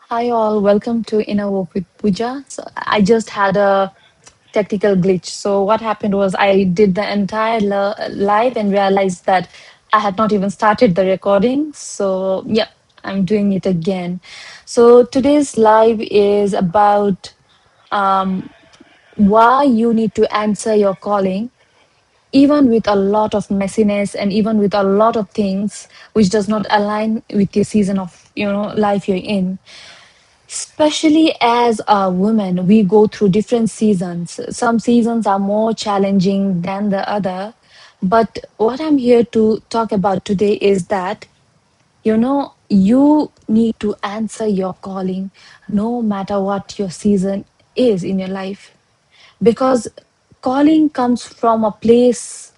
Hi all, welcome to Inner Walk with Pooja. So I just had a technical glitch. So what happened was I did the entire live and realized that I had not even started the recording. So yeah, I'm doing it again. So today's live is about um, why you need to answer your calling, even with a lot of messiness and even with a lot of things which does not align with your season of life you're in. Especially as a woman, we go through different seasons. Some seasons are more challenging than the other. But what I'm here to talk about today is that, you need to answer your calling no matter what your season is in your life. Because calling comes from a place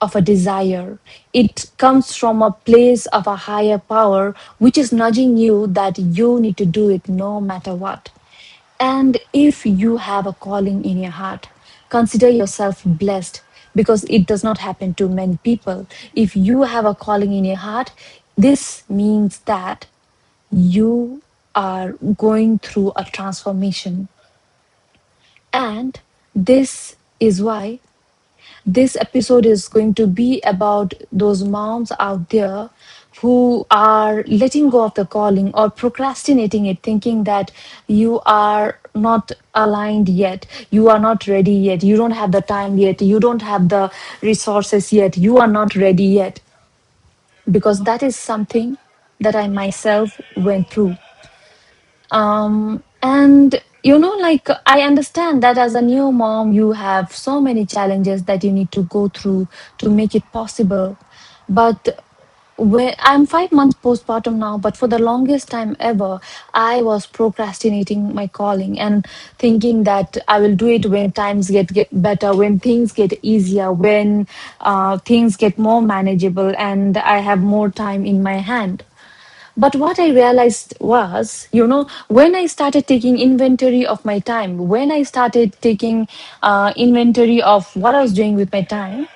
of a desire. It comes from a place of a higher power, which is nudging you that you need to do it no matter what. And if you have a calling in your heart, consider yourself blessed because it does not happen to many people. If you have a calling in your heart, this means that you are going through a transformation. And this is why this episode is going to be about those moms out there who are letting go of the calling or procrastinating it, thinking that you are not aligned yet, you are not ready yet, you don't have the time yet, you don't have the resources yet, you are not ready yet. Because that is something that I myself went through. And like I understand that as a new mom, you have so many challenges that you need to go through to make it possible. But when I'm 5 months postpartum now, but for the longest time ever, I was procrastinating my calling and thinking that I will do it when times get better, when things get easier, when things get more manageable, and I have more time in my hand. But what I realized was, when I started taking inventory of my time, when I started taking inventory of what I was doing with my time,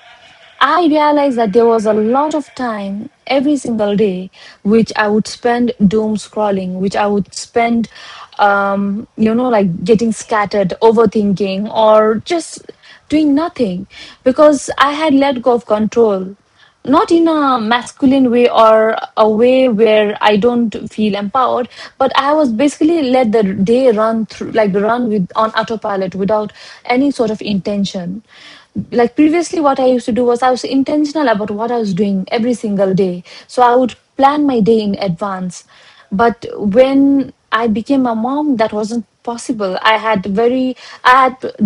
I realized that there was a lot of time every single day which I would spend doom scrolling, which I would spend, like getting scattered, overthinking, or just doing nothing because I had let go of control. Not in a masculine way or a way where I don't feel empowered, but I was basically let the day run through, like run with on autopilot without any sort of intention. Like previously, what I used to do was I was intentional about what I was doing every single day. So I would plan my day in advance. But when I became a mom, that wasn't possible. I had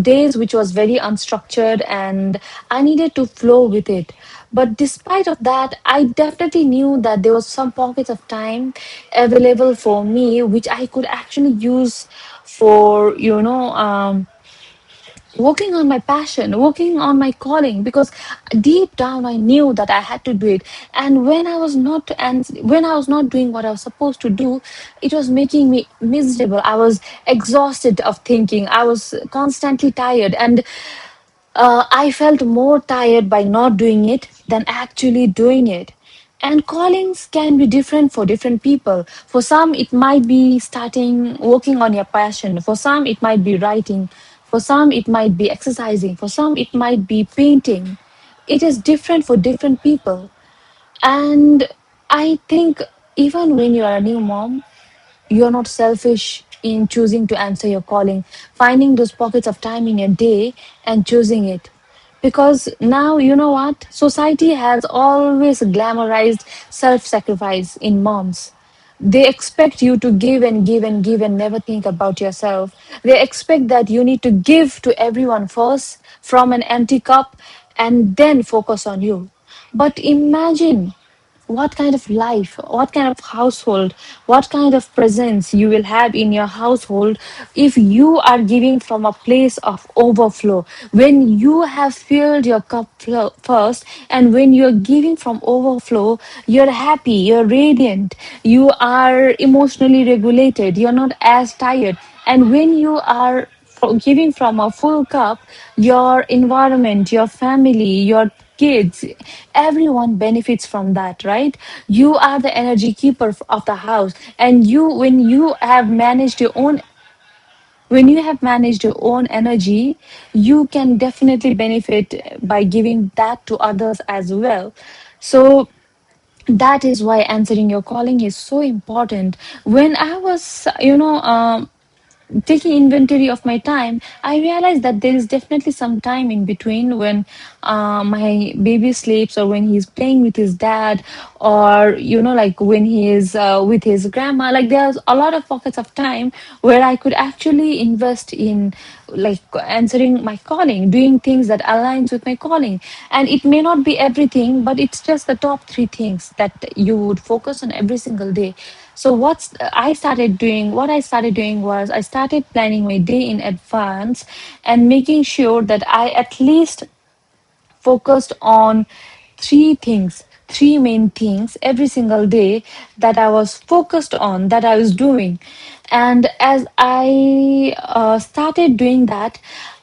days which was very unstructured and I needed to flow with it. But despite of that, I definitely knew that there was some pockets of time available for me which I could actually use for working on my passion, working on my calling, because deep down I knew that I had to do it. And when I was not doing what I was supposed to do, it was making me miserable. I was exhausted of thinking. I was constantly tired, and I felt more tired by not doing it than actually doing it. And callings can be different for different people. For some, it might be starting working on your passion. For some, it might be writing. For some, it might be exercising. For some, it might be painting. It is different for different people. And I think even when you are a new mom, you're not selfish in choosing to answer your calling, finding those pockets of time in your day and choosing it. Because now, you know what? Society has always glamorized self sacrifice in moms. They expect you to give and give and give and never think about yourself. They expect that you need to give to everyone first from an empty cup and then focus on you. But imagine what kind of life, what kind of household, what kind of presence you will have in your household if you are giving from a place of overflow. When you have filled your cup first, and when you're giving from overflow, you're happy, you're radiant, you are emotionally regulated, you're not as tired. And when you are giving from a full cup, your environment, your family, your kids, everyone benefits from that, right? You are the energy keeper of the house, and you when you have managed your own energy, you can definitely benefit by giving that to others as well. So that is why answering your calling is so important. When I was taking inventory of my time, I realized that there is definitely some time in between when my baby sleeps, or when he's playing with his dad, or like when he is with his grandma. Like there's a lot of pockets of time where I could actually invest in like answering my calling, doing things that aligns with my calling. And it may not be everything, but it's just the top three things that you would focus on every single day. So what I started doing was I started planning my day in advance and making sure that I at least focused on three main things every single day that I was focused on, that I was doing. And as I started doing that,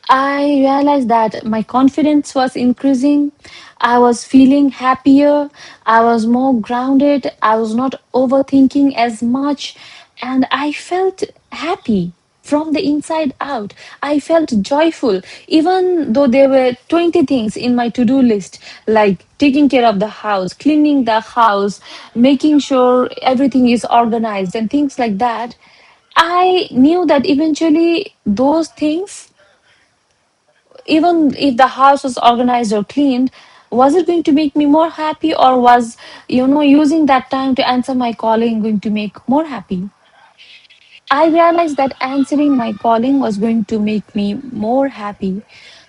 I realized that my confidence was increasing. I was feeling happier. I was more grounded. I was not overthinking as much. And I felt happy from the inside out. I felt joyful, even though there were 20 things in my to do list, like taking care of the house, cleaning the house, making sure everything is organized, and things like that. I knew that eventually those things, even if the house was organized or cleaned, was it going to make me more happy, or was using that time to answer my calling going to make more happy? I realized that answering my calling was going to make me more happy.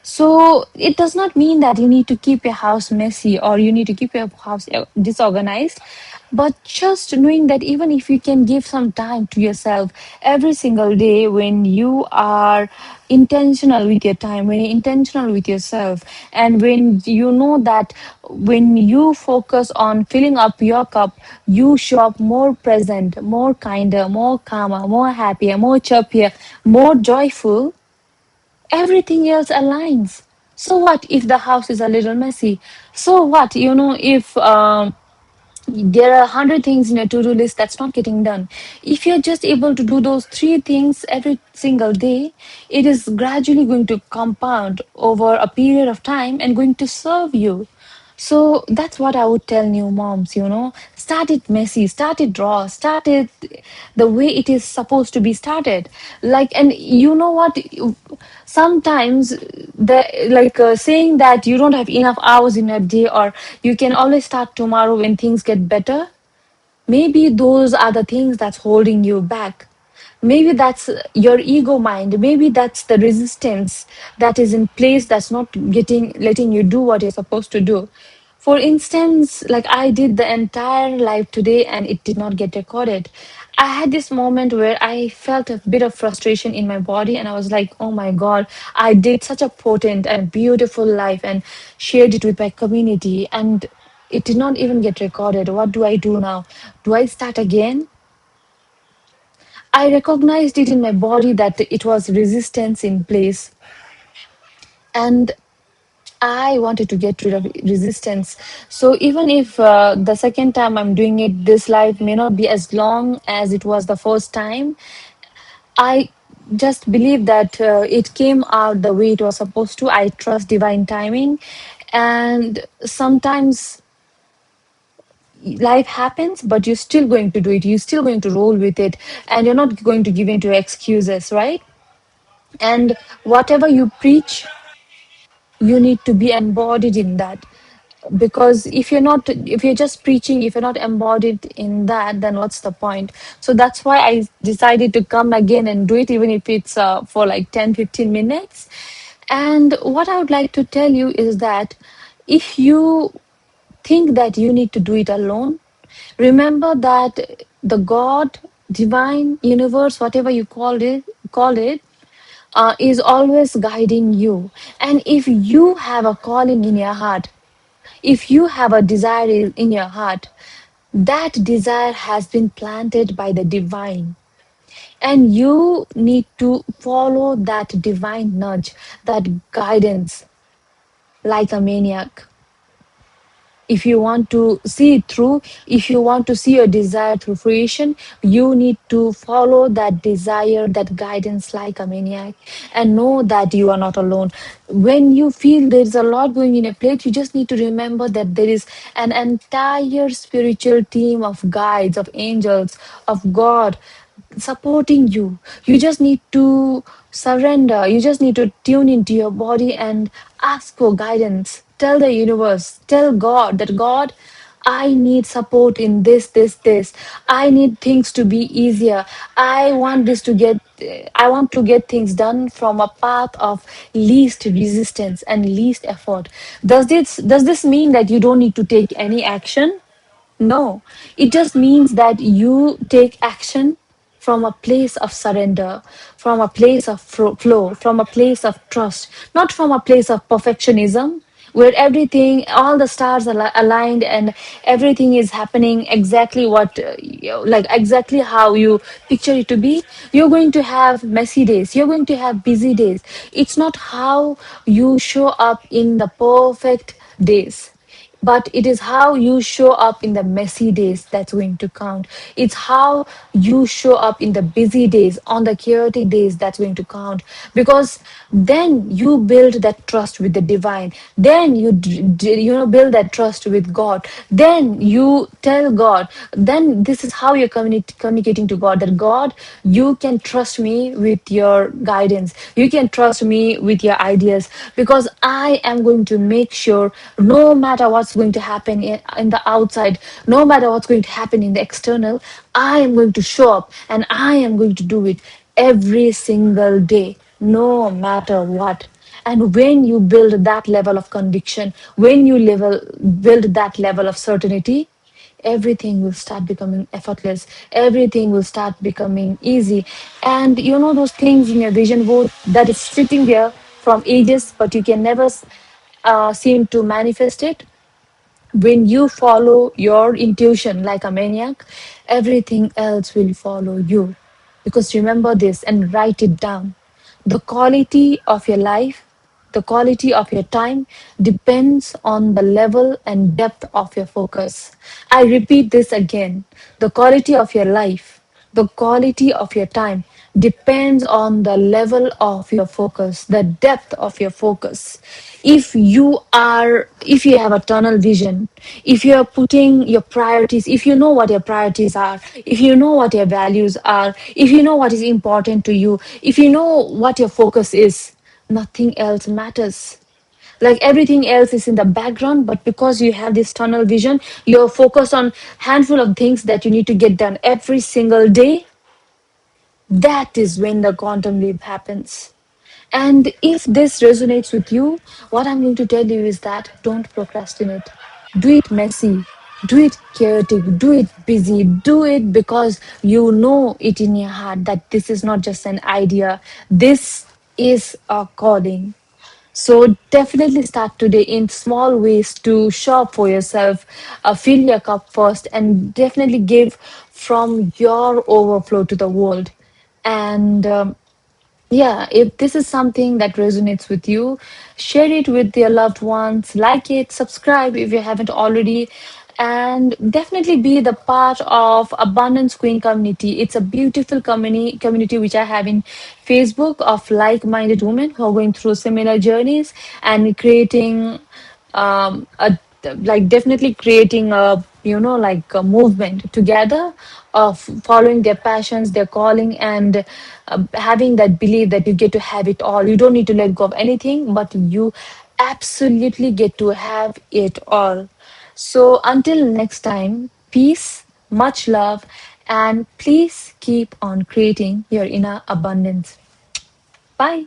So it does not mean that you need to keep your house messy or you need to keep your house disorganized, but just knowing that even if you can give some time to yourself every single day, when you are intentional with your time, when you're intentional with yourself, and when you know that when you focus on filling up your cup, you show up more present, more kinder, more calmer, more happier, more chirpier, more joyful, everything else aligns. So what if the house is a little messy? So what, if there are 100 things in a to-do list that's not getting done? If you're just able to do those three things every single day, it is gradually going to compound over a period of time and going to serve you. So that's what I would tell new moms, start it messy, start it raw, start it the way it is supposed to be started. Like, and you know what? Sometimes the saying that you don't have enough hours in a day, or you can always start tomorrow when things get better, maybe those are the things that's holding you back. Maybe that's your ego mind. Maybe that's the resistance that is in place that's not getting letting you do what you're supposed to do. For instance, like I did the entire live today and it did not get recorded. I had this moment where I felt a bit of frustration in my body, and I was like, oh my God, I did such a potent and beautiful life and shared it with my community, and it did not even get recorded. What do I do now? Do I start again? I recognized it in my body that it was resistance in place. And I wanted to get rid of resistance. So even if the second time I'm doing it, this life may not be as long as it was the first time, I just believe that it came out the way it was supposed to. I trust divine timing. And sometimes life happens, but you're still going to do it. You're still going to roll with it. And you're not going to give in to excuses, right? And whatever you preach, you need to be embodied in that. Because if you're just preaching, if you're not embodied in that, then what's the point? So that's why I decided to come again and do it, even if it's for like 10-15 minutes. And what I would like to tell you is that if you think that you need to do it alone, remember that the God, divine, universe, whatever you call it, is always guiding you. And if you have a calling in your heart, if you have a desire in your heart, that desire has been planted by the divine. And you need to follow that divine nudge, that guidance, like a maniac. If you want to see it through, if you want to see your desire through fruition, you need to follow that desire, that guidance like a maniac, and know that you are not alone. When you feel there's a lot going in a plate, you just need to remember that there is an entire spiritual team of guides, of angels, of God supporting you. You just need to surrender. You just need to tune into your body and ask for guidance. Tell the universe, tell God that God, I need support in this. I need things to be easier. I want this to get, I want to get things done from a path of least resistance and least effort. Does this mean that you don't need to take any action? No, it just means that you take action from a place of surrender, from a place of flow, from a place of trust, not from a place of perfectionism, where everything, all the stars are aligned and everything is happening exactly like exactly how you picture it to be. You're going to have messy days, you're going to have busy days. It's not how you show up in the perfect days, but it is how you show up in the messy days that's going to count. It's how you show up in the busy days, on the chaotic days, that's going to count. Because then you build that trust with the divine. Then you build that trust with God. Then you tell God. Then this is how you're communicating to God, that God, you can trust me with your guidance. You can trust me with your ideas, because I am going to make sure, no matter what's going to happen in the outside, no matter what's going to happen in the external, I am going to show up and I am going to do it every single day, no matter what. And when you build that level of conviction, when you build that level of certainty, everything will start becoming effortless, everything will start becoming easy. And those things in your vision board that is sitting there from ages, but you can never seem to manifest it. When you follow your intuition like a maniac, everything else will follow you. Because remember this and write it down. The quality of your life, the quality of your time depends on the level and depth of your focus. I repeat this again. The quality of your life, the quality of your time depends on the level of your focus, the depth of your focus. If you have a tunnel vision, if you are putting your priorities, if you know what your priorities are, if you know what your values are, if you know what is important to you, if you know what your focus is, nothing else matters. Like everything else is in the background, but because you have this tunnel vision, you're focused on handful of things that you need to get done every single day. That is when the quantum leap happens. And if this resonates with you, what I'm going to tell you is that don't procrastinate. Do it messy, do it chaotic, do it busy, do it because you know it in your heart that this is not just an idea, this is a calling. So definitely start today in small ways to shop for yourself, fill your cup first, and definitely give from your overflow to the world. And yeah, if this is something that resonates with you, share it with your loved ones, like it, subscribe if you haven't already, and definitely be the part of Abundance Queen community. It's a beautiful community which I have in Facebook of like-minded women who are going through similar journeys and creating a like definitely creating a like a movement together of following their passions, their calling, and having that belief that you get to have it all. You don't need to let go of anything, but you absolutely get to have it all. So until next time, peace, much love, and please keep on creating your inner abundance. Bye.